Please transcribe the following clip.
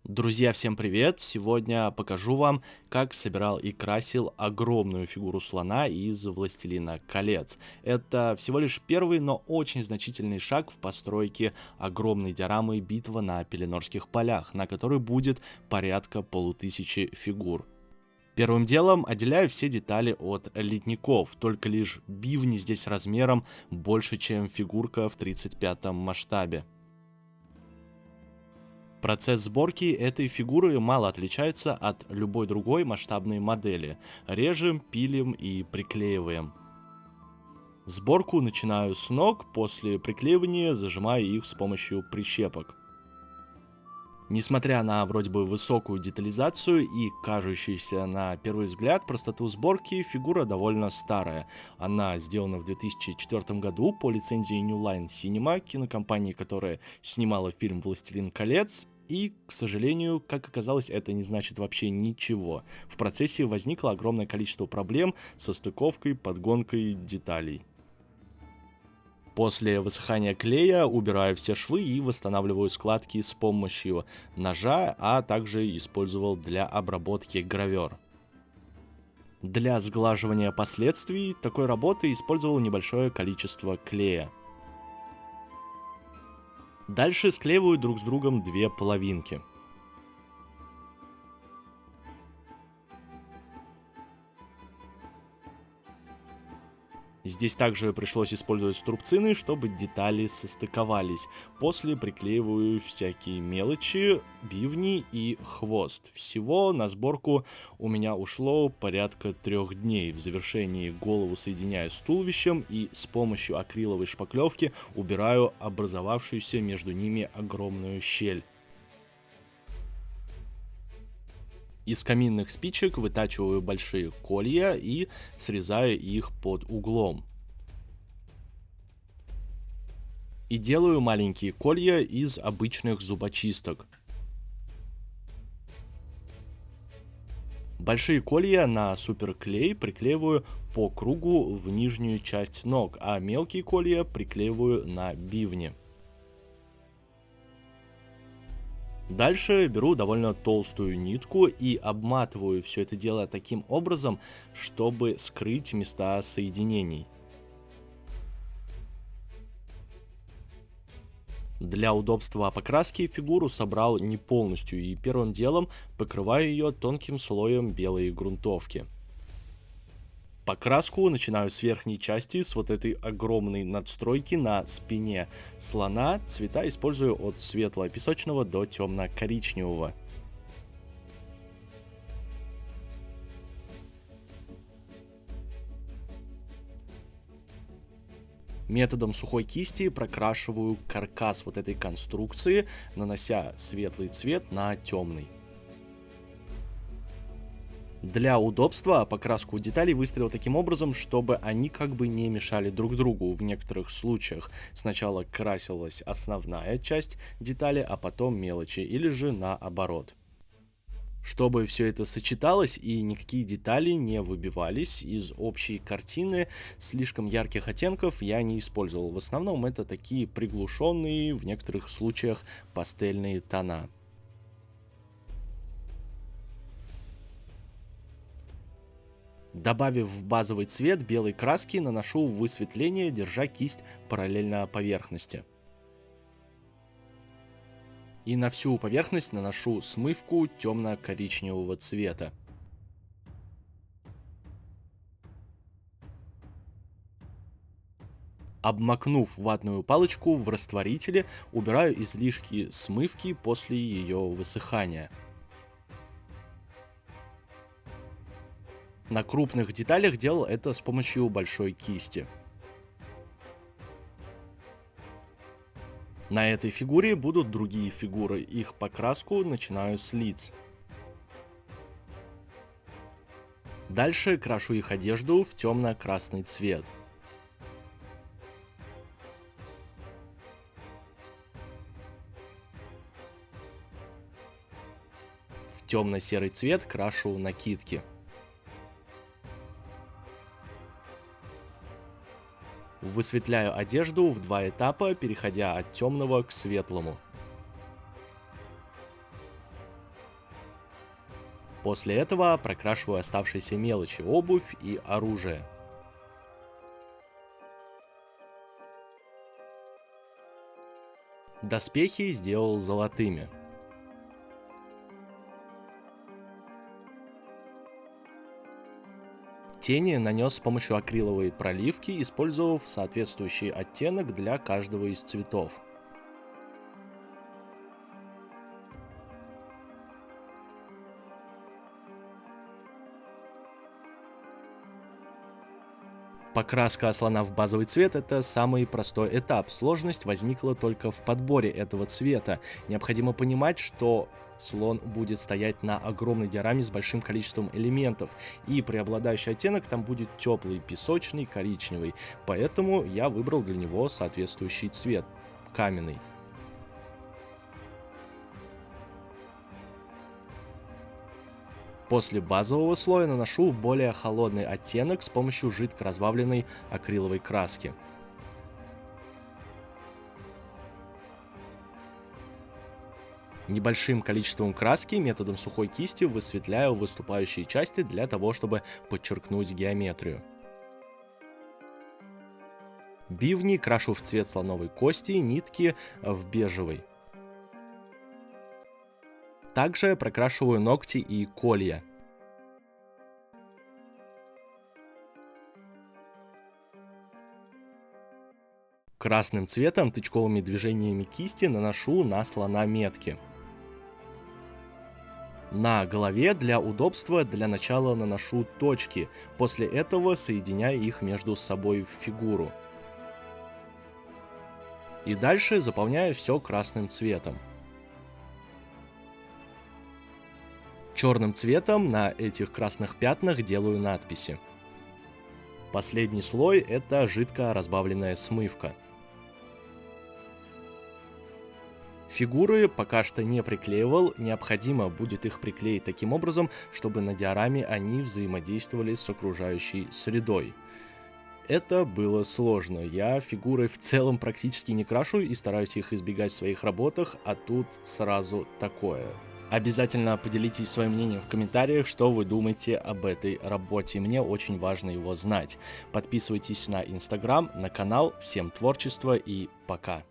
Друзья, всем привет! Сегодня покажу вам, как собирал и красил огромную фигуру слона из «Властелина колец». Это всего лишь первый, но очень значительный шаг в постройке огромной диорамы «Битва на Пеленорских полях», на которой будет порядка полутысячи фигур. Первым делом отделяю все детали от ледников, только лишь бивни здесь размером больше, чем фигурка в 35-м масштабе. Процесс сборки этой фигуры мало отличается от любой другой масштабной модели. Режем, пилим и приклеиваем. Сборку начинаю с ног, после приклеивания зажимаю их с помощью прищепок. Несмотря на вроде бы высокую детализацию и кажущуюся на первый взгляд простоту сборки, фигура довольно старая. Она сделана в 2004 году по лицензии New Line Cinema, кинокомпании, которая снимала фильм «Властелин колец». И, к сожалению, как оказалось, это не значит вообще ничего. В процессе возникло огромное количество проблем со стыковкой, подгонкой деталей. После высыхания клея убираю все швы и восстанавливаю складки с помощью ножа, а также использовал для обработки гравер. Для сглаживания последствий такой работы использовал небольшое количество клея. Дальше склеиваю друг с другом две половинки. Здесь также пришлось использовать струбцины, чтобы детали состыковались. После приклеиваю всякие мелочи, бивни и хвост. Всего на сборку у меня ушло порядка 3 дней. В завершении голову соединяю с туловищем и с помощью акриловой шпаклевки убираю образовавшуюся между ними огромную щель. Из каминных спичек вытачиваю большие колья и срезаю их под углом. И делаю маленькие колья из обычных зубочисток. Большие колья на суперклей приклеиваю по кругу в нижнюю часть ног, а мелкие колья приклеиваю на бивни. Дальше беру довольно толстую нитку и обматываю все это дело таким образом, чтобы скрыть места соединений. Для удобства покраски фигуру собрал не полностью и первым делом покрываю ее тонким слоем белой грунтовки. Покраску начинаю с верхней части, с вот этой огромной надстройки на спине слона. Цвета использую от светло-песочного до темно-коричневого. Методом сухой кисти прокрашиваю каркас вот этой конструкции, нанося светлый цвет на темный. Для удобства покраску деталей выстроил таким образом, чтобы они как бы не мешали друг другу. В некоторых случаях сначала красилась основная часть детали, а потом мелочи, или же наоборот. Чтобы все это сочеталось и никакие детали не выбивались из общей картины, слишком ярких оттенков я не использовал. В основном это такие приглушенные, в некоторых случаях пастельные тона. Добавив в базовый цвет белой краски, наношу высветление, держа кисть параллельно поверхности. И на всю поверхность наношу смывку темно-коричневого цвета. Обмакнув ватную палочку в растворителе, убираю излишки смывки после ее высыхания. На крупных деталях делал это с помощью большой кисти. На этой фигуре будут другие фигуры, их покраску начинаю с лиц. Дальше крашу их одежду в темно-красный цвет. В темно-серый цвет крашу накидки. Высветляю одежду в два этапа, переходя от темного к светлому. После этого прокрашиваю оставшиеся мелочи, обувь и оружие. Доспехи сделал золотыми. Тени нанес с помощью акриловой проливки, использовав соответствующий оттенок для каждого из цветов. Покраска слона в базовый цвет — это самый простой этап. Сложность возникла только в подборе этого цвета. Необходимо понимать, что слон будет стоять на огромной диораме с большим количеством элементов, и преобладающий оттенок там будет теплый, песочный, коричневый. Поэтому я выбрал для него соответствующий цвет — каменный. После базового слоя наношу более холодный оттенок с помощью жидко разбавленной акриловой краски. Небольшим количеством краски методом сухой кисти высветляю выступающие части для того, чтобы подчеркнуть геометрию. Бивни крашу в цвет слоновой кости, нитки в бежевый. Также прокрашиваю ногти и колья. Красным цветом тычковыми движениями кисти наношу на слона метки. На голове для удобства для начала наношу точки, после этого соединяю их между собой в фигуру. И дальше заполняю все красным цветом. Черным цветом на этих красных пятнах делаю надписи. Последний слой — это жидко разбавленная смывка. Фигуры пока что не приклеивал, необходимо будет их приклеить таким образом, чтобы на диораме они взаимодействовали с окружающей средой. Это было сложно, я фигуры в целом практически не крашу и стараюсь их избегать в своих работах, а тут сразу такое. Обязательно поделитесь своим мнением в комментариях, что вы думаете об этой работе, мне очень важно его знать. Подписывайтесь на Инстаграм, на канал, всем творчества и пока!